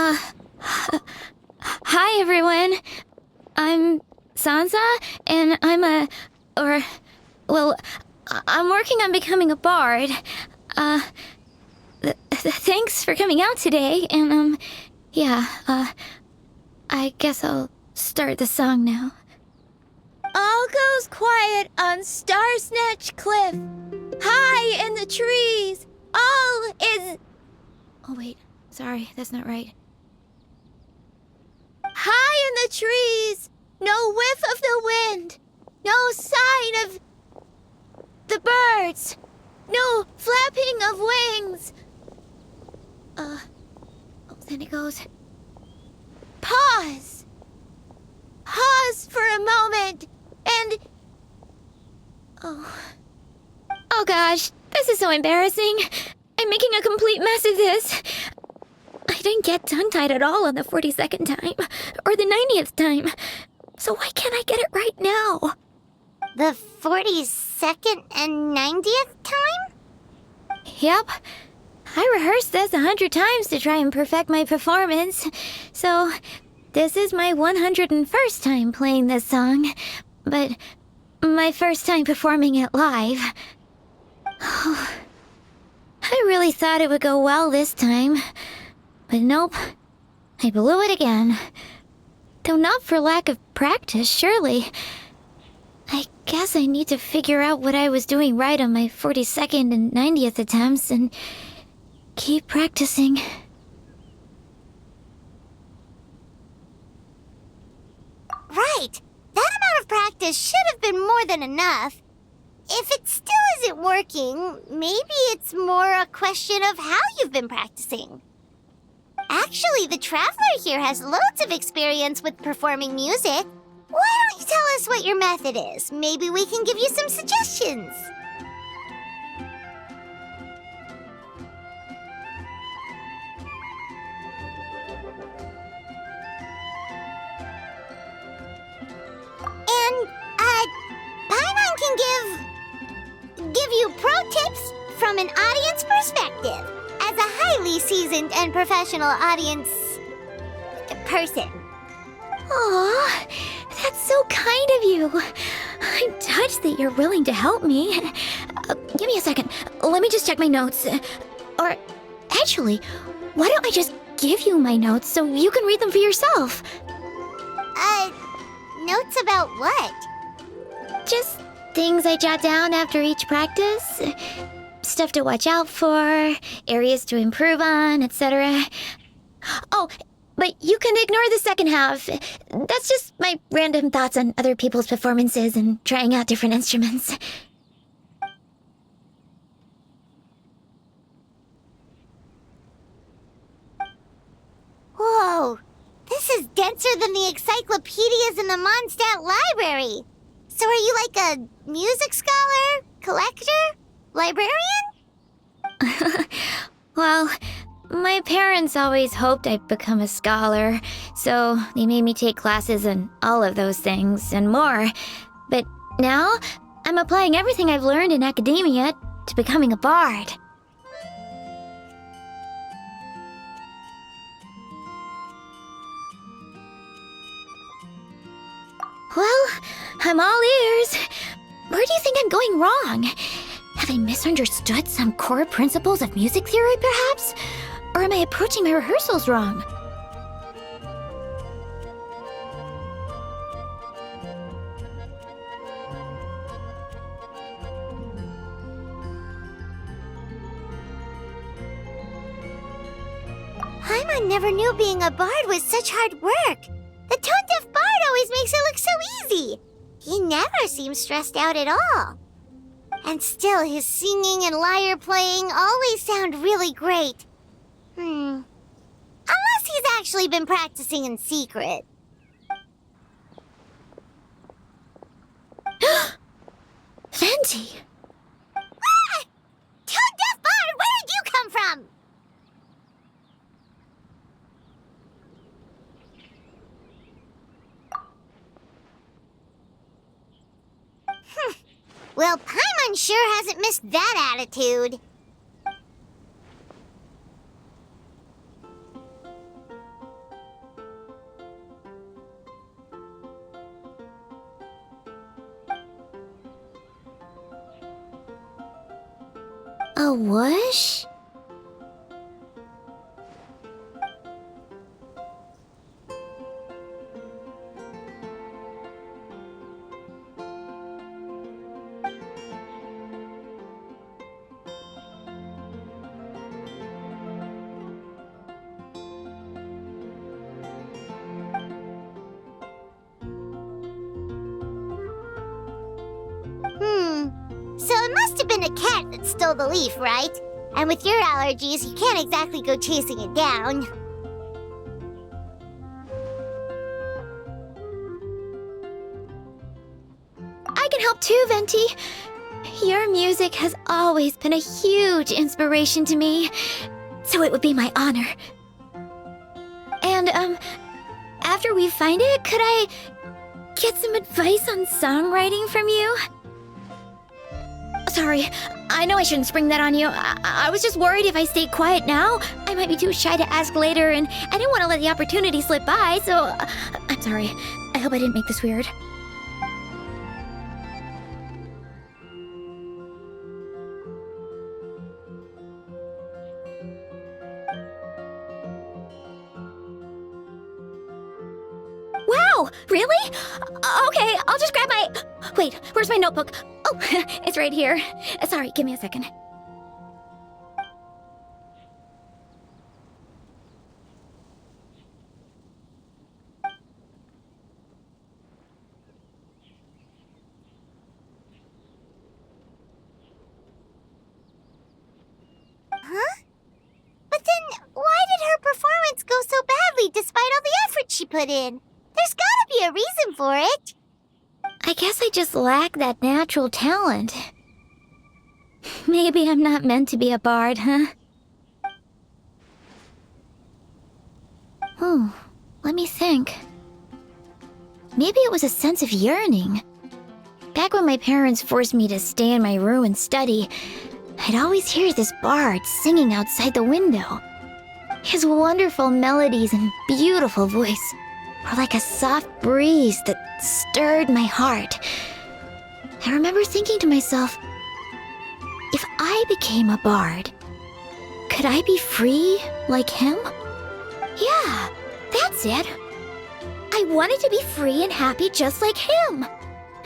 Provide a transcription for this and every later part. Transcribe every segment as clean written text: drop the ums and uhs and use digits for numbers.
Uh, Hi everyone. I'm Sansa, and I'm working on becoming a bard. Thanks for coming out today, and, I guess I'll start the song now. All goes quiet on Star Snatch Cliff. High in the trees, all is... Oh wait, sorry, that's not right. High in the trees, no whiff of the wind, no sign of the birds, no flapping of wings. Then it goes. Pause. Pause for a moment, and... Oh gosh, this is so embarrassing. I'm making a complete mess of this. I didn't get tongue-tied at all on the 42nd time, or the 90th time. So why can't I get it right now? The 42nd and 90th time? Yep. I rehearsed this 100 times to try and perfect my performance. So, this is my 101st time playing this song. But my first time performing it live. I really thought it would go well this time. But nope. I blew it again. Though not for lack of practice, surely. I guess I need to figure out what I was doing right on my 42nd and 90th attempts and keep practicing. Right. That amount of practice should have been more than enough. If it still isn't working, maybe it's more a question of how you've been practicing. Actually, the Traveler here has loads of experience with performing music. Why don't you tell us what your method is? Maybe we can give you some suggestions. And, Paimon can give you pro tips from an audience perspective, as a highly seasoned and professional audience person. Aw, that's so kind of you. I'm touched that you're willing to help me. Give me a second. Let me just check my notes. Or, actually, why don't I just give you my notes so you can read them for yourself? Notes about what? Just things I jot down after each practice. Stuff to watch out for, areas to improve on, etc. Oh, but you can ignore the second half. That's just my random thoughts on other people's performances and trying out different instruments. Whoa, this is denser than the encyclopedias in the Mondstadt library. So are you like a music scholar, collector, librarian? Well, my parents always hoped I'd become a scholar, so they made me take classes in all of those things and more. But now, I'm applying everything I've learned in academia to becoming a bard. Well, I'm all ears. Where do you think I'm going wrong? Have I misunderstood some core principles of music theory, perhaps? Or am I approaching my rehearsals wrong? Paimon never knew being a bard was such hard work. The tone-deaf bard always makes it look so easy. He never seems stressed out at all. And still, his singing and lyre playing always sound really great. Unless he's actually been practicing in secret. Venti! Ah! Tone-deaf bard, where did you come from? Well, Paimon sure hasn't missed that attitude. A whoosh? So it must have been a cat that stole the leaf, right? And with your allergies, you can't exactly go chasing it down. I can help too, Venti. Your music has always been a huge inspiration to me, so it would be my honor. And, after we find it, could I get some advice on songwriting from you? Sorry, I know I shouldn't spring that on you. I was just worried if I stayed quiet now, I might be too shy to ask later, and I didn't want to let the opportunity slip by, so I'm sorry. I hope I didn't make this weird. Wow, really? Okay, I'll just grab my... Wait, where's my notebook? Oh, it's right here. Sorry, give me a second. Huh? But then, why did her performance go so badly despite all the effort she put in? There's gotta be a reason for it. I guess I just lack that natural talent. Maybe I'm not meant to be a bard, huh? Oh, let me think. Maybe it was a sense of yearning. Back when my parents forced me to stay in my room and study, I'd always hear this bard singing outside the window. His wonderful melodies and beautiful voice were like a soft breeze that stirred my heart. I remember thinking to myself, if I became a bard, could I be free like him? Yeah, that's it. I wanted to be free and happy just like him.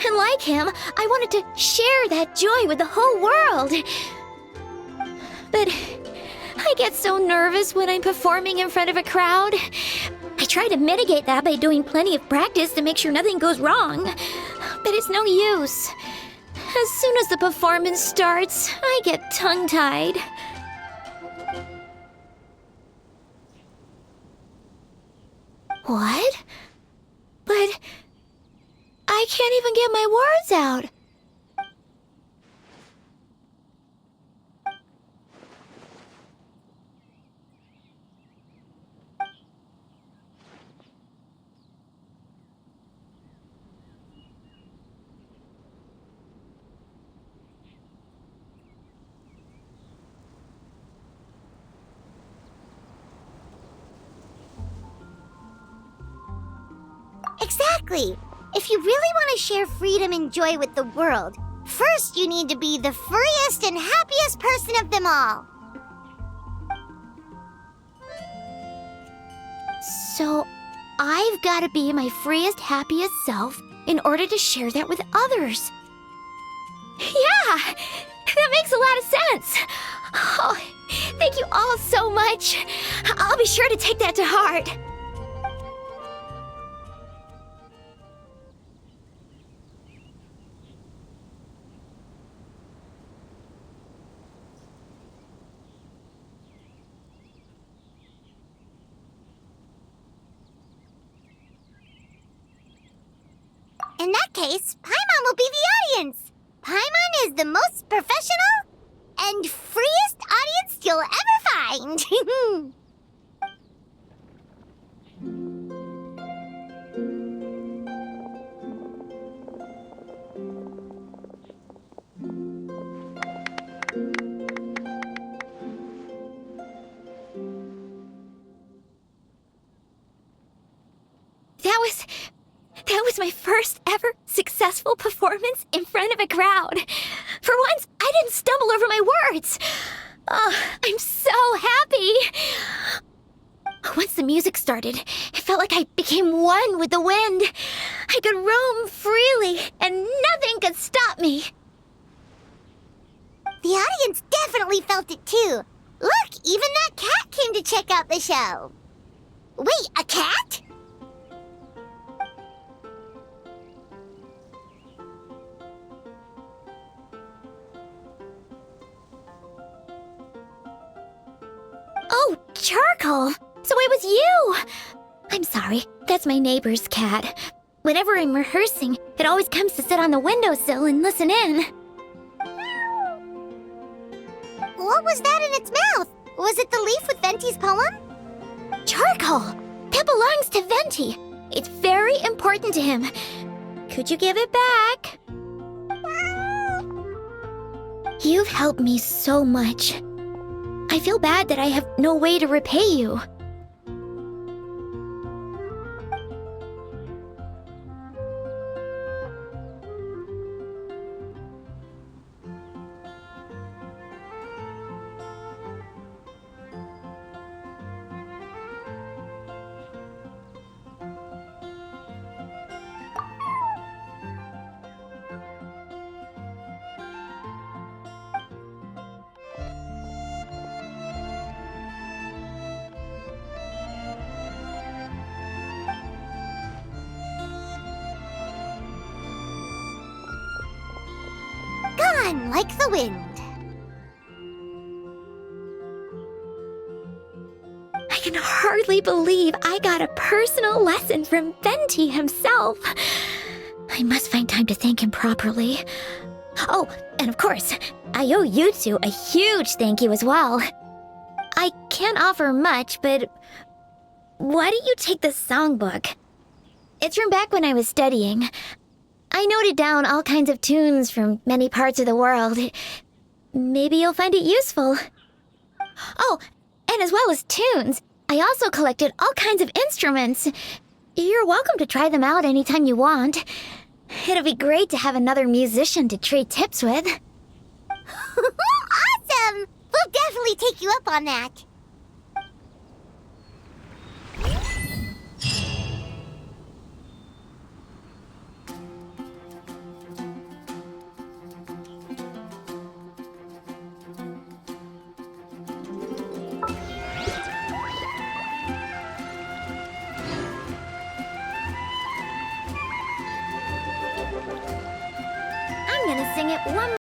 And like him, I wanted to share that joy with the whole world. But I get so nervous when I'm performing in front of a crowd. I try to mitigate that by doing plenty of practice to make sure nothing goes wrong. But it's no use. As soon as the performance starts, I get tongue-tied. What? But I can't even get my words out. Exactly. If you really want to share freedom and joy with the world, first you need to be the freest and happiest person of them all. So, I've got to be my freest, happiest self in order to share that with others. Yeah, that makes a lot of sense. Oh, thank you all so much. I'll be sure to take that to heart. In that case, Paimon will be the audience. Paimon is the most professional and freest audience you'll ever find. That was my first ever successful performance in front of a crowd. For once, I I didn't stumble over my words. Oh, I'm so happy. Once the music started, it felt like I became one with the wind. I could roam freely, and nothing could stop me. The audience definitely felt it too. Look, even that cat came to check out the show. Wait, a cat? Oh, Charcoal! So it was you! I'm sorry, that's my neighbor's cat. Whenever I'm rehearsing, it always comes to sit on the windowsill and listen in. What was that in its mouth? Was it the leaf with Venti's poem? Charcoal! That belongs to Venti. It's very important to him. Could you give it back? You've helped me so much. I feel bad that I have no way to repay you. Gone like the wind. I can hardly believe I got a personal lesson from Venti himself. I must find time to thank him properly. Oh, and of course, I owe you two a huge thank you as well. I can't offer much, but why don't you take this songbook? It's from back when I was studying. I noted down all kinds of tunes from many parts of the world. Maybe you'll find it useful. Oh, and as well as tunes, I also collected all kinds of instruments. You're welcome to try them out anytime you want. It'll be great to have another musician to trade tips with. Awesome! We'll definitely take you up on that. I'm gonna sing it one